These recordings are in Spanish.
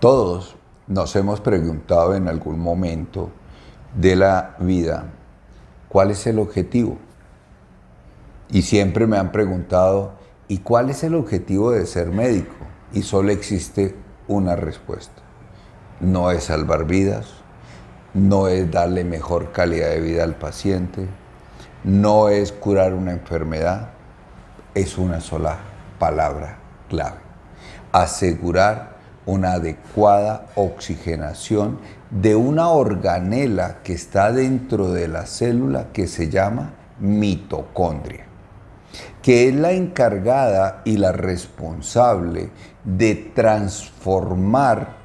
Todos nos hemos preguntado en algún momento de la vida, ¿cuál es el objetivo? Y siempre me han preguntado, ¿y cuál es el objetivo de ser médico? Y solo existe una respuesta. No es salvar vidas, no es darle mejor calidad de vida al paciente, no es curar una enfermedad, es una sola palabra clave: asegurar una adecuada oxigenación de una organela que está dentro de la célula que se llama mitocondria, que es la encargada y la responsable de transformar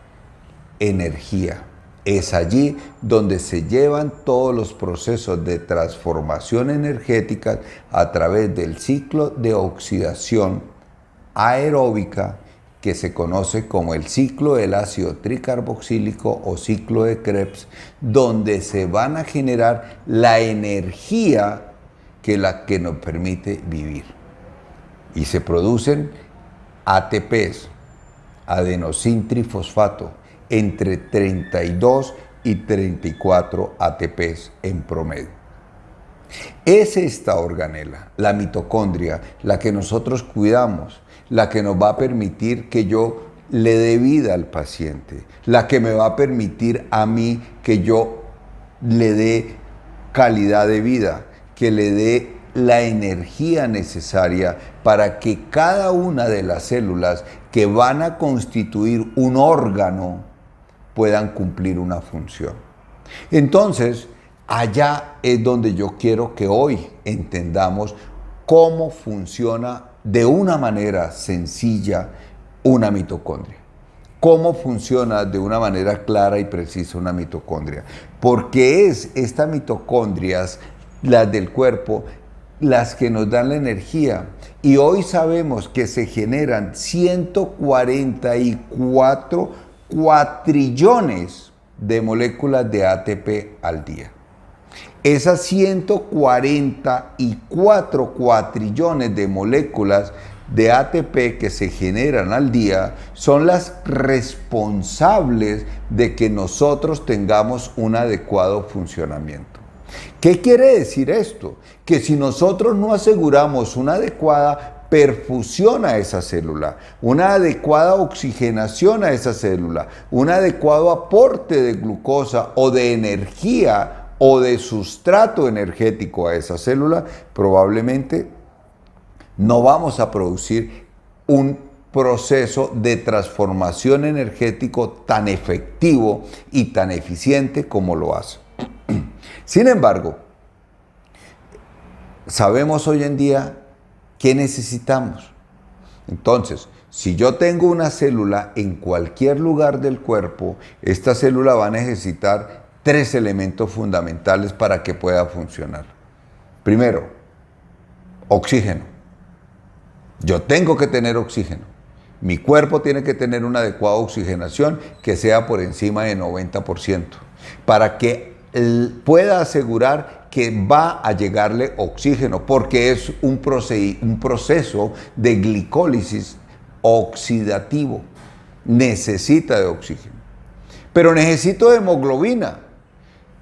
energía. Es allí donde se llevan todos los procesos de transformación energética a través del ciclo de oxidación aeróbica, que se conoce como el ciclo del ácido tricarboxílico o ciclo de Krebs, donde se van a generar la energía que nos permite vivir. Y se producen ATPs, adenosintrifosfato, entre 32 y 34 ATPs en promedio. Es esta organela, la mitocondria, la que nosotros cuidamos, la que nos va a permitir que yo le dé vida al paciente, la que me va a permitir a mí que yo le dé calidad de vida, que le dé la energía necesaria para que cada una de las células que van a constituir un órgano puedan cumplir una función. Entonces, allá es donde yo quiero que hoy entendamos cómo funciona de una manera sencilla una mitocondria. Cómo funciona de una manera clara y precisa una mitocondria. Porque es estas mitocondrias, las del cuerpo, las que nos dan la energía. Y hoy sabemos que se generan 144 cuatrillones de moléculas de ATP al día. Esas 144 cuatrillones de moléculas de ATP que se generan al día son las responsables de que nosotros tengamos un adecuado funcionamiento. ¿Qué quiere decir esto? Que si nosotros no aseguramos una adecuada perfusión a esa célula, una adecuada oxigenación a esa célula, un adecuado aporte de glucosa o de energía o de sustrato energético a esa célula, probablemente no vamos a producir un proceso de transformación energético tan efectivo y tan eficiente como lo hace. Sin embargo, sabemos hoy en día qué necesitamos. Entonces, si yo tengo una célula en cualquier lugar del cuerpo, esta célula va a necesitar 3 elementos fundamentales para que pueda funcionar. Primero, oxígeno. Yo tengo que tener oxígeno. Mi cuerpo tiene que tener una adecuada oxigenación que sea por encima de 90%, para que pueda asegurar que va a llegarle oxígeno, porque es un proceso de glicólisis oxidativo. Necesita de oxígeno. Pero necesito de hemoglobina.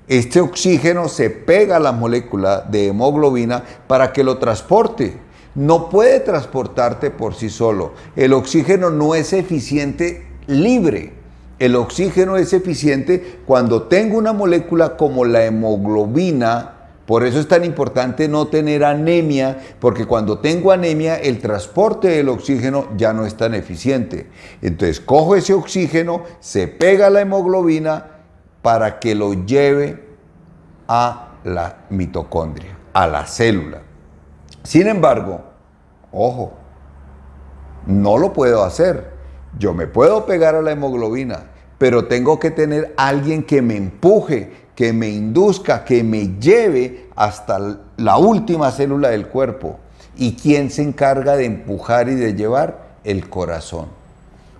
Este oxígeno se pega a la molécula de hemoglobina para que lo transporte. No puede transportarte por sí solo. El oxígeno no es eficiente libre. El oxígeno es eficiente cuando tengo una molécula como la hemoglobina. Por eso es tan importante no tener anemia, porque cuando tengo anemia el transporte del oxígeno ya no es tan eficiente. Entonces cojo ese oxígeno, se pega a la hemoglobina para que lo lleve a la mitocondria, a la célula. Sin embargo, ojo, no lo puedo hacer. Yo me puedo pegar a la hemoglobina, pero tengo que tener alguien que me empuje, que me induzca, que me lleve hasta la última célula del cuerpo. ¿Y quién se encarga de empujar y de llevar? El corazón.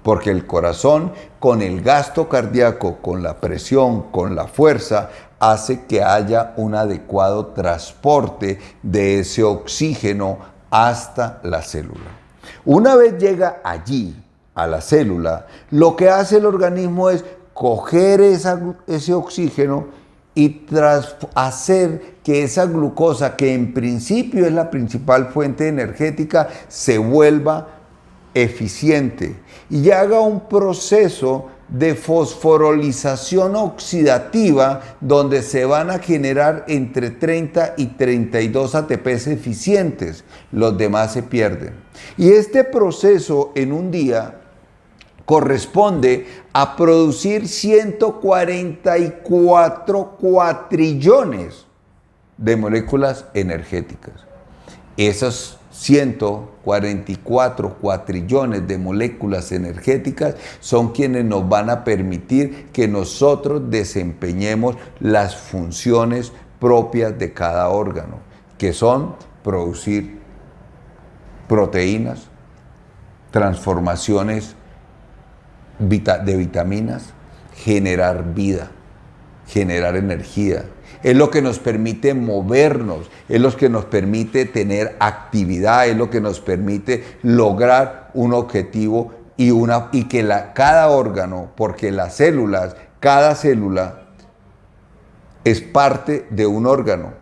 Porque el corazón, con el gasto cardíaco, con la presión, con la fuerza, hace que haya un adecuado transporte de ese oxígeno hasta la célula. Una vez llega allí, a la célula, lo que hace el organismo es coger ese oxígeno y hacer que esa glucosa, que en principio es la principal fuente energética, se vuelva eficiente y haga un proceso de fosforilización oxidativa donde se van a generar entre 30 y 32 ATPs eficientes, los demás se pierden. Y este proceso en un día corresponde a producir 144 cuatrillones de moléculas energéticas. Esos 144 cuatrillones de moléculas energéticas son quienes nos van a permitir que nosotros desempeñemos las funciones propias de cada órgano, que son producir proteínas, transformaciones de vitaminas, generar vida, generar energía. Es lo que nos permite movernos, es lo que nos permite tener actividad, es lo que nos permite lograr un objetivo y que cada órgano, porque las células, cada célula es parte de un órgano.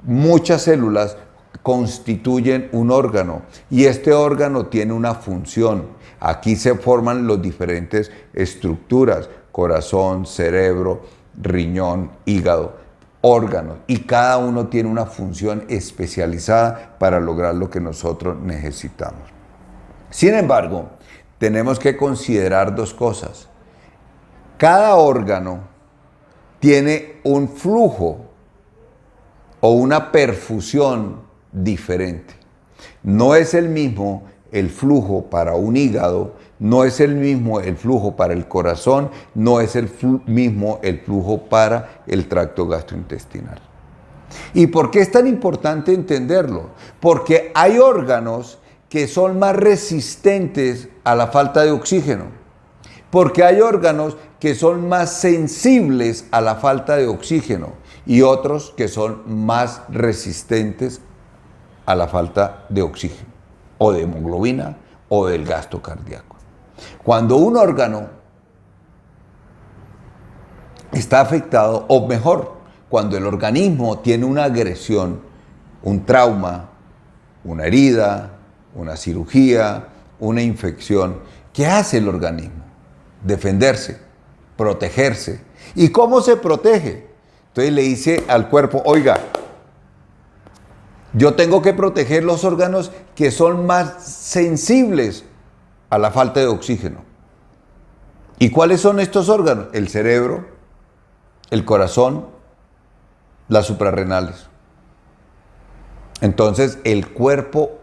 Muchas células constituyen un órgano y este órgano tiene una función. Aquí se forman las diferentes estructuras: corazón, cerebro, riñón, hígado, órganos, y cada uno tiene una función especializada para lograr lo que nosotros necesitamos. Sin embargo, tenemos que considerar dos cosas. Cada órgano tiene un flujo o una perfusión diferente. No es el mismo el flujo para un hígado, no es el mismo el flujo para el corazón, no es el mismo el flujo para el tracto gastrointestinal. ¿Y por qué es tan importante entenderlo? Porque hay órganos que son más resistentes a la falta de oxígeno, porque hay órganos que son más sensibles a la falta de oxígeno y otros que son más resistentes a la falta de oxígeno, o de hemoglobina, o del gasto cardíaco. Cuando un órgano está afectado, o mejor, cuando el organismo tiene una agresión, un trauma, una herida, una cirugía, una infección, ¿qué hace el organismo? Defenderse, protegerse. ¿Y cómo se protege? Entonces le dice al cuerpo: oiga, yo tengo que proteger los órganos que son más sensibles a la falta de oxígeno. ¿Y cuáles son estos órganos? El cerebro, el corazón, las suprarrenales. Entonces el cuerpo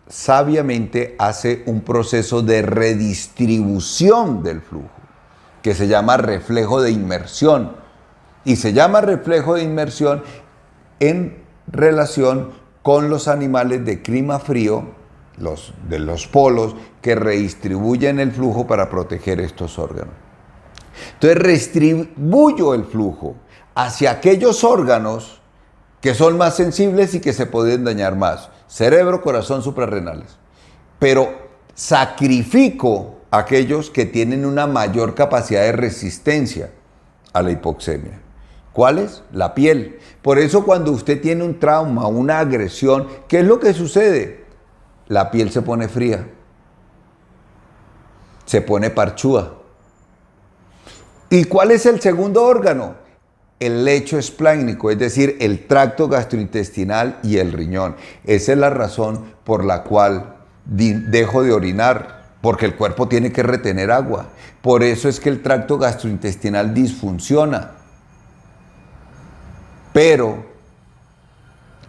sabiamente hace un proceso de redistribución del flujo, que se llama reflejo de inmersión. Y se llama reflejo de inmersión en relación con los animales de clima frío, de los polos, que redistribuyen el flujo para proteger estos órganos. Entonces redistribuyo el flujo hacia aquellos órganos que son más sensibles y que se pueden dañar más: cerebro, corazón, suprarrenales. Pero sacrifico aquellos que tienen una mayor capacidad de resistencia a la hipoxemia. ¿Cuáles? La piel. Por eso cuando usted tiene un trauma, una agresión, ¿qué es lo que sucede? La piel se pone fría, se pone parchúa. ¿Y cuál es el segundo órgano? El lecho espláncnico, es decir, el tracto gastrointestinal y el riñón. Esa es la razón por la cual dejo de orinar, porque el cuerpo tiene que retener agua. Por eso es que el tracto gastrointestinal disfunciona. Pero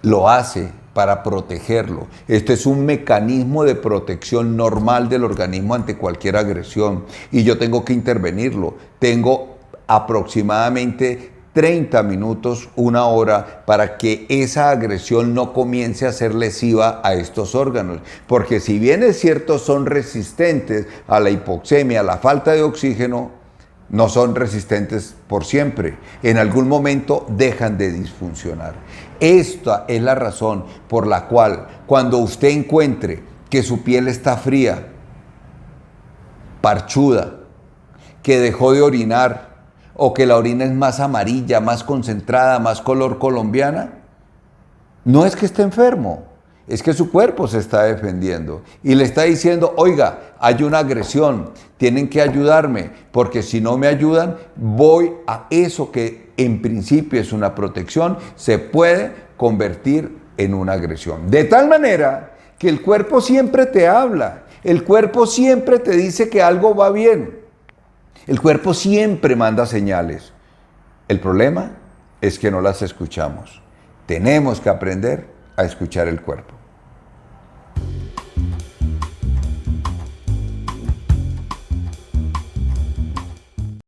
lo hace para protegerlo. Este es un mecanismo de protección normal del organismo ante cualquier agresión y yo tengo que intervenirlo. Tengo aproximadamente 30 minutos, una hora, para que esa agresión no comience a ser lesiva a estos órganos. Porque si bien es cierto, son resistentes a la hipoxemia, a la falta de oxígeno, no son resistentes por siempre. En algún momento dejan de disfuncionar. Esta es la razón por la cual cuando usted encuentre que su piel está fría, parchuda, que dejó de orinar, o que la orina es más amarilla, más concentrada, más color colombiana, no es que esté enfermo, es que su cuerpo se está defendiendo y le está diciendo, oiga, hay una agresión, tienen que ayudarme, porque si no me ayudan, voy a eso que en principio es una protección, se puede convertir en una agresión. De tal manera que el cuerpo siempre te habla, el cuerpo siempre te dice que algo va bien. El cuerpo siempre manda señales. El problema es que no las escuchamos. Tenemos que aprender a escuchar el cuerpo.